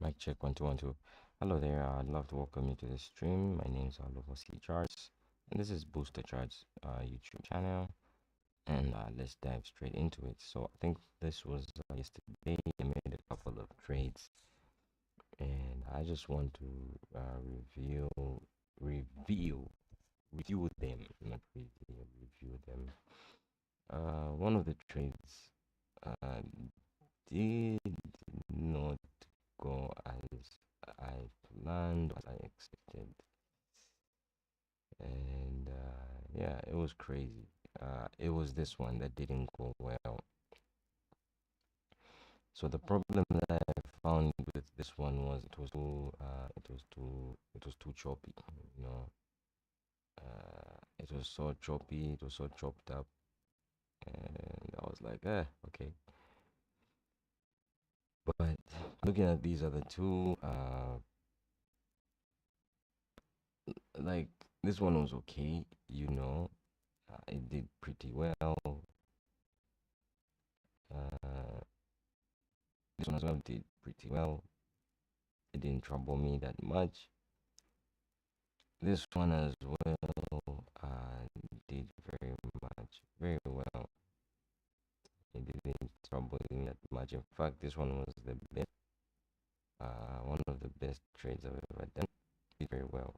Mic check 1 2 1 2. Hello there. I'd love to welcome you to the stream. My name is Alofa C Charts, and this is Booster Charts YouTube channel. And let's dive straight into it. So I think this was yesterday. I made a couple of trades, and I just want to review them, not review them. One of the trades uh, did not go as I planned, as I expected, and yeah, it was crazy. It was this one that didn't go well. So the problem that I found with this one was it was too choppy. You know, it was so choppy, it was so chopped up, and I was like, okay. But looking at these other two, like this one was okay, you know, it did pretty well. Uh, this one as well did pretty well. It didn't trouble me that much. This one as well did very well. It didn't trouble me that much. In fact, this one was the best, one of the best trades I've ever done. Did very well.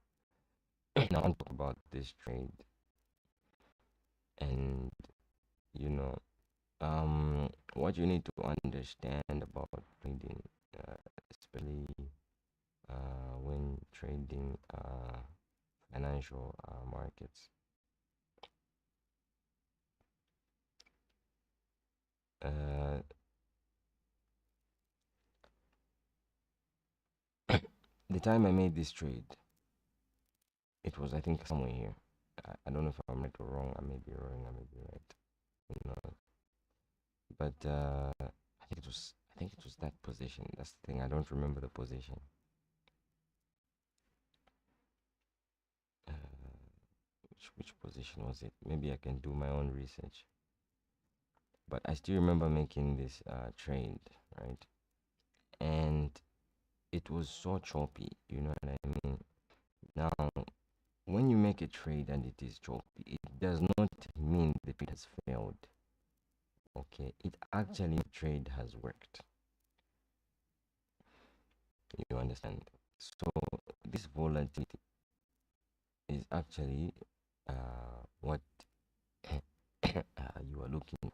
Now I want to talk about this trade, and you know, what you need to understand about trading, especially when trading financial markets. Uh, the time I made this trade, it was, I think, somewhere here. I don't know if I'm right or wrong. I may be wrong. I may be right. You know, but I think it was that position. That's the thing. I don't remember the position. Which position was it? Maybe I can do my own research. But I still remember making this trade, right? And it was so choppy. You know what I mean? Now, when you make a trade and it is choppy, it does not mean the trade has failed. Okay, it actually the trade has worked. You understand? So this volatility is actually what you are looking for.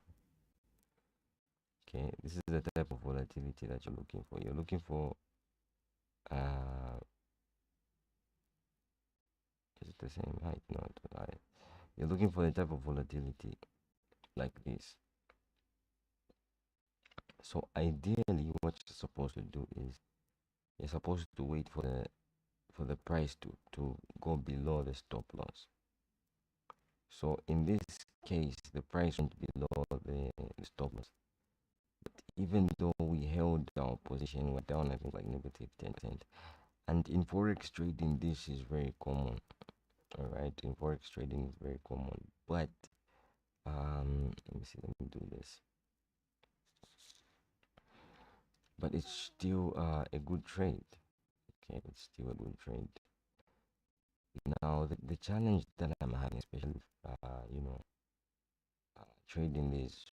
Okay, this is the type of volatility that you're looking for. You're looking for is it the same height? No, you're looking for the type of volatility like this. So ideally, what you're supposed to do is you're supposed to wait for the price to go below the stop loss. So in this case, the price went below the stop loss. But even though we held our position, we're down, I think, like negative 10%. And in Forex trading, this is very common. All right, in Forex trading is very common. But let me see, let me do this. But it's still a good trade. Okay, it's still a good trade. Now, the challenge that I'm having, especially, you know, trading these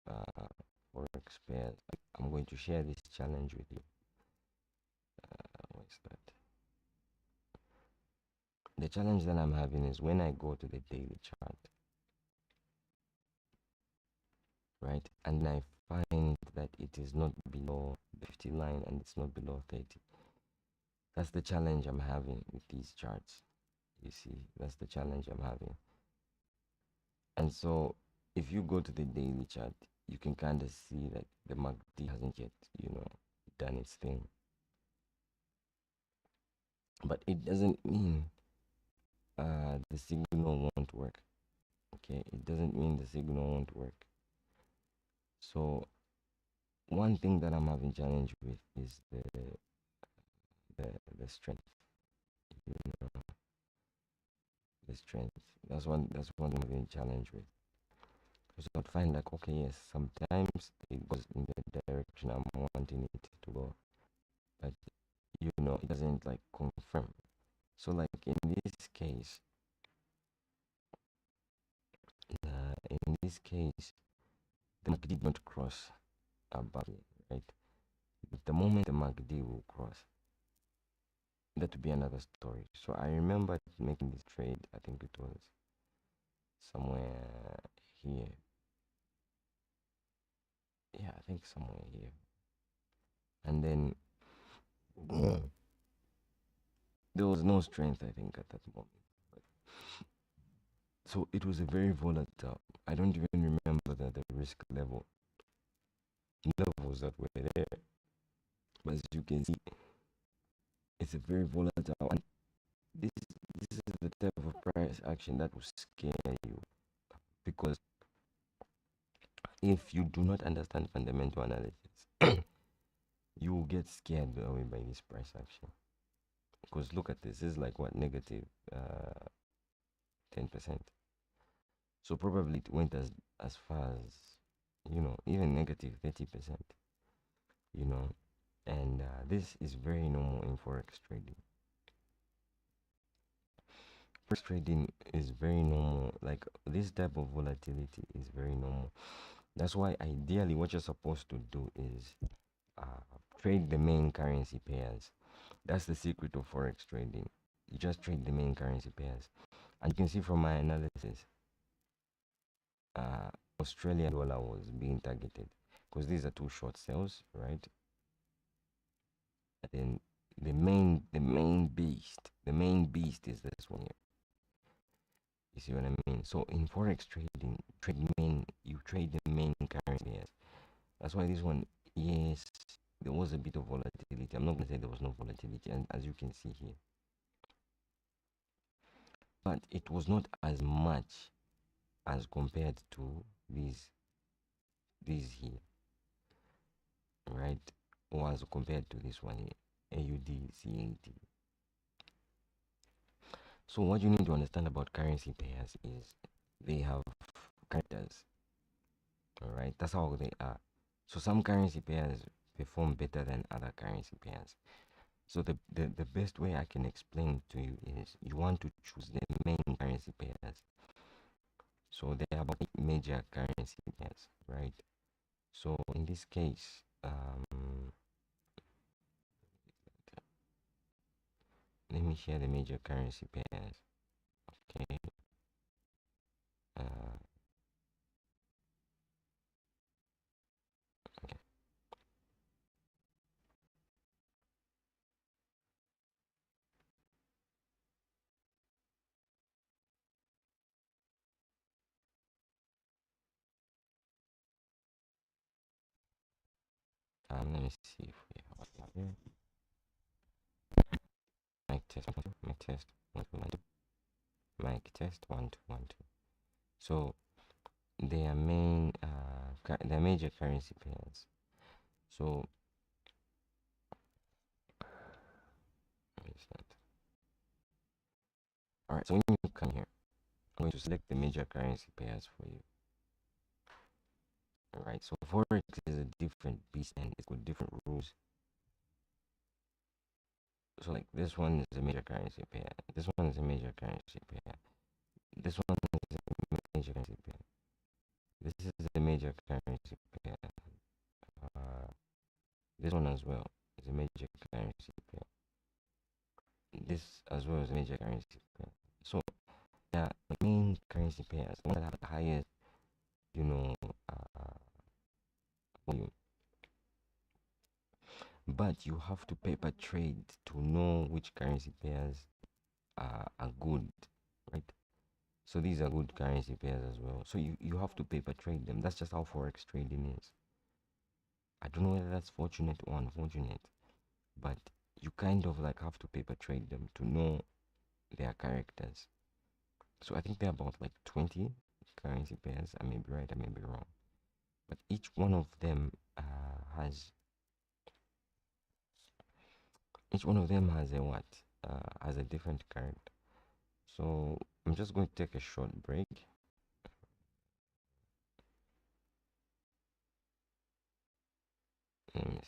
Forex pairs, I'm going to share this challenge with you. What's that? The challenge that I'm having is when I go to the daily chart, right, and I find that it is not below the 50 line and it's not below 30. That's the challenge I'm having with these charts. You see, that's the challenge I'm having. And so if you go to the daily chart, you can kind of see that the MACD hasn't yet, you know, done its thing. But it doesn't mean the signal won't work. Okay, it doesn't mean the signal won't work. So one thing that I'm having challenge with is the strength. You know, the strength. That's one I'm having challenge with. Because I'd find like, okay, yes, sometimes it goes in the direction I'm wanting it to go, but it doesn't like confirm. So like in this case, the MACD did not cross above it, right? The moment the MACD will cross, that would be another story. So I remember making this trade. I think it was somewhere here. Yeah, I think somewhere here. And then there was no strength, I think, at that moment. So it was a very volatile. I don't even remember the risk levels that were there. But as you can see, it's a very volatile. And this is the type of price action that will scare you, because if you do not understand fundamental analysis, you will get scared away by this price action. Because look at this. This is like what, negative 10%. So probably it went as far as, even negative 30%. And this is very normal in forex trading. Forex trading is very normal. Like this type of volatility is very normal. That's why ideally what you're supposed to do is trade the main currency pairs. That's the secret of forex trading. You just trade the main currency pairs. And you can see from my analysis, Australian dollar was being targeted because these are two short sales, right? And then the main beast is this one here. You see what I mean? So in forex trading, you trade the main currency pairs. That's why this one, yes, there was a bit of volatility. I'm not gonna say there was no volatility, and as you can see here, but it was not as much as compared to these here, right? Or as compared to this one here, AUD CAD. So what you need to understand about currency pairs is they have characters. All right, that's how they are. So some currency pairs perform better than other currency pairs. So the best way I can explain to you is you want to choose the main currency pairs. So there are about 8 major currency pairs, right? So in this case, let me share the major currency pairs. Okay. Okay. Let me see if we have here. Mic test, mic test, 1 2 1 2. Mic test 1 2 1 2. So their major currency pairs. So what is that? All right. So when you come here, I'm going to select the major currency pairs for you. All right. So forex is a different beast and it's got different rules. So like this one is a major currency pair. This one is a major currency pair. This one is a major currency pair. This is a major currency pair. This one as well is a major currency pair. This as well is a major currency pair. So yeah, the main currency pairs, the one that have the highest, volume. But you have to paper trade to know which currency pairs are good, right? So these are good currency pairs as well. So you have to paper trade them. That's just how forex trading is. I don't know whether that's fortunate or unfortunate, but you kind of like have to paper trade them to know their characters. So I think there are about like 20 currency pairs. I may be right, I may be wrong, but each one of them has a what? Has a different character. So I'm just going to take a short break. Let me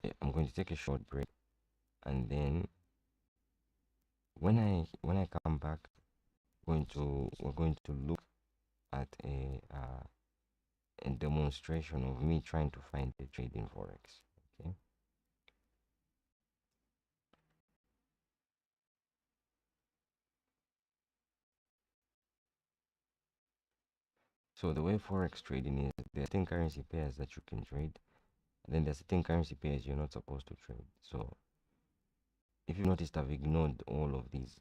see. I'm going to take a short break, and then when I come back, we're going to look at a demonstration of me trying to find a trade in Forex. Okay. So the way Forex trading is, there are 10 currency pairs that you can trade, and then there's 10 currency pairs you're not supposed to trade. So if you noticed, I've ignored all of these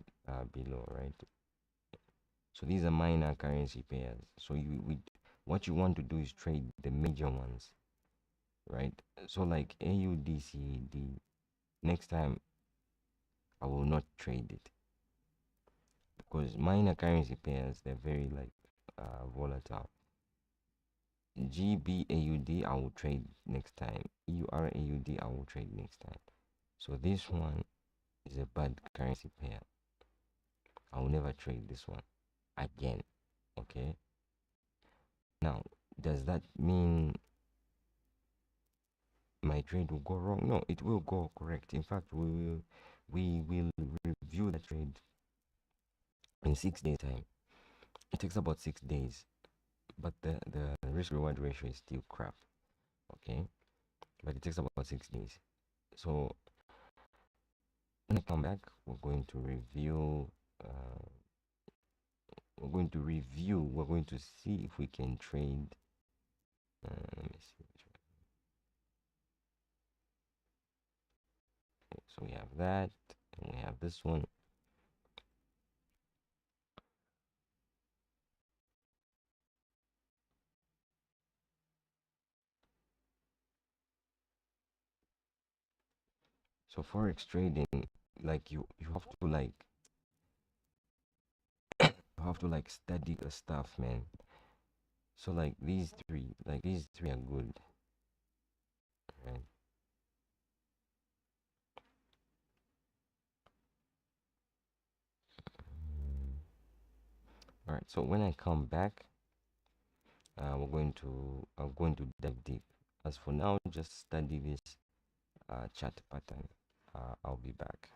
below, right? So these are minor currency pairs. So what you want to do is trade the major ones, right? So like AUDCD, next time I will not trade it because minor currency pairs, they're very like volatile. GBAUD I will trade next time. EURAUD I will trade next time. So this one is a bad currency pair. I will never trade this one again. Okay. Now, does that mean my trade will go wrong? No, it will go correct. In fact, we will review the trade in 6 days time. It takes about 6 days, but the risk reward ratio is still crap. Okay, but it takes about 6 days. So when I come back, we're going to review. Uh, We're going to see if we can trade. Let me see. Okay, so we have that, and we have this one. So forex trading, like you have to like you have to like study the stuff, man. So like these three are good, right? All right. So when I come back, I'm going to dive deep. As for now, just study this chart pattern. I'll be back.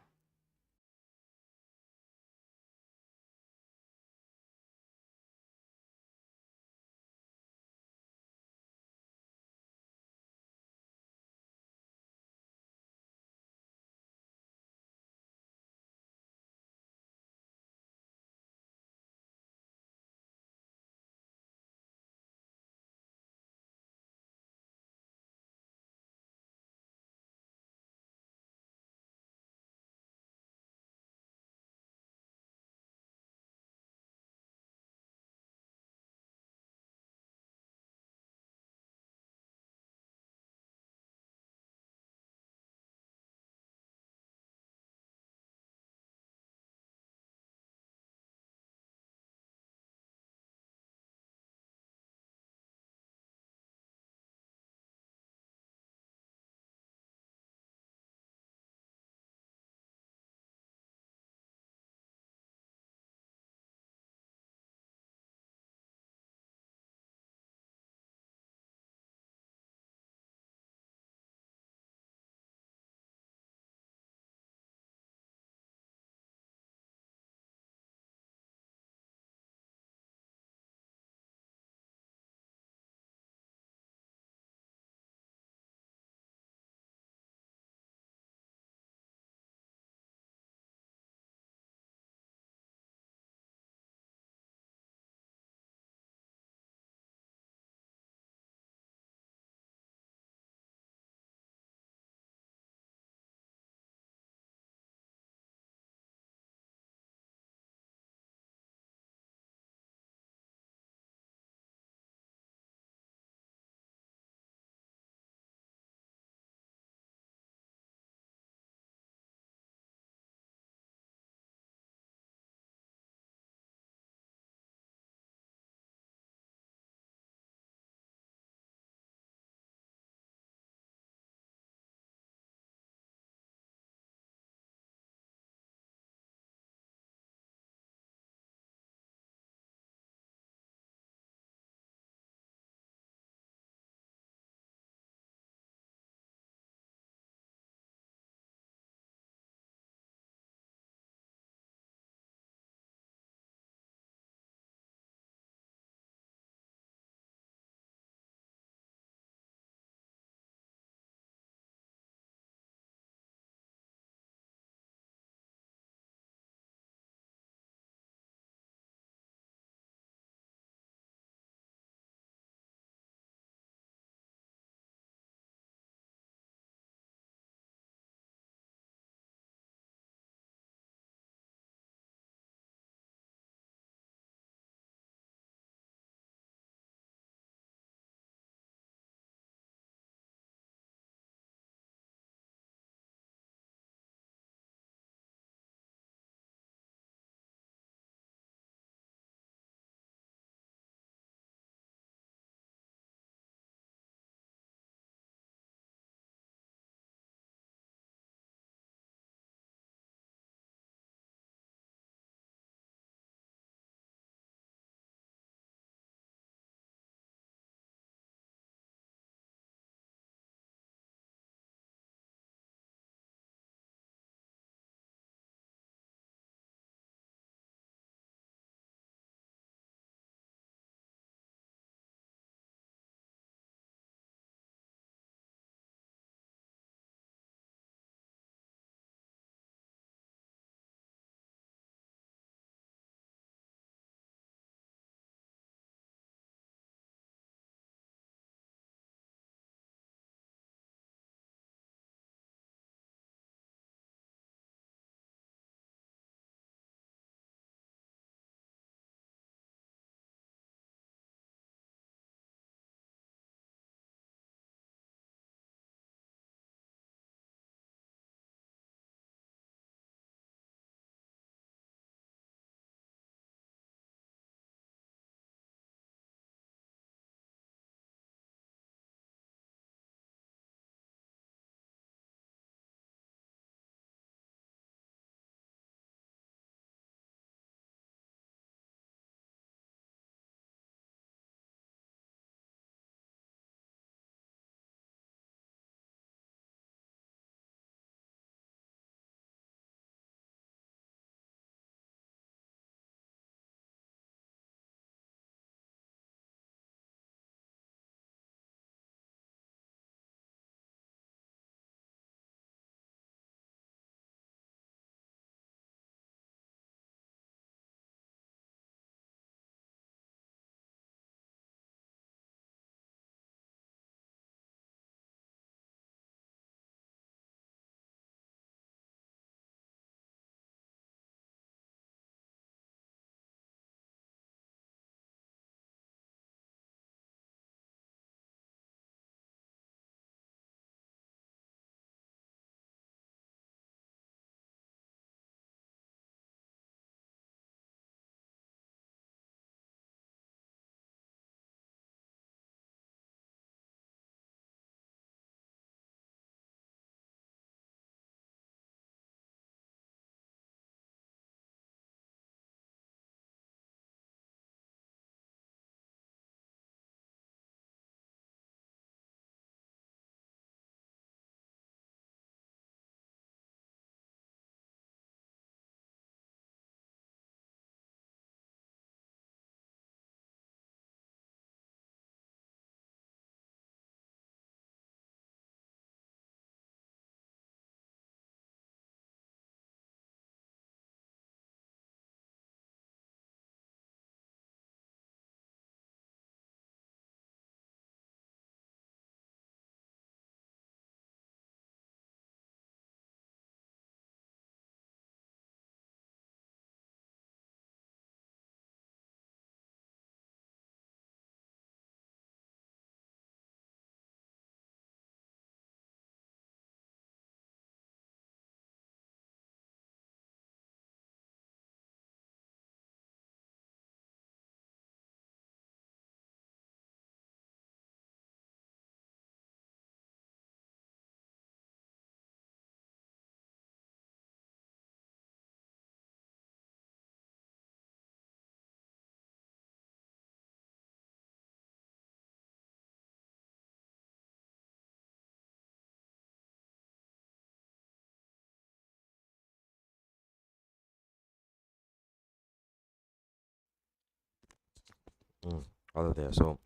All of there. So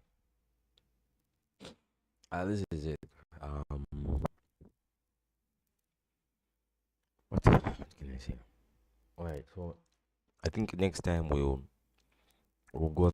this is it. What can I say? All right. So I think next time we'll go